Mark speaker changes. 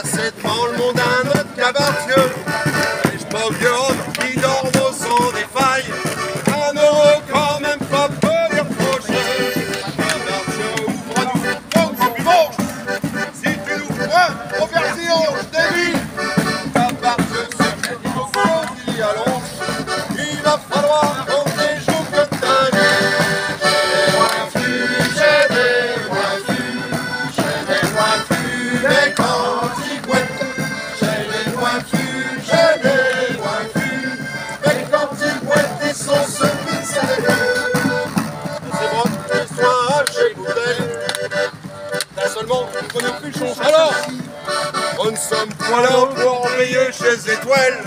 Speaker 1: passer devant le monde un autre cabartieux. Et je pogueonne qui dorment au sang des failles. Un euro quand même pas peu lui reprocher. Cabartieux, ouvre-nous, faut que tu manges. Si tu nous prends, on perd zéro, je t'évite. Cabartieux, c'est qu'il faut qu'on y allons. Il va falloir qu'on déjoue que ta vie. J'ai des cantigouettes, j'ai des coiffures, j'ai des coiffures, mes cantigouettes et son semis, c'est des gueules. C'est bon, l'histoire chez Boutel. Là seulement, on ne connaît plus le chance. Alors, on ne sommes pas là pour veiller chez Étoile.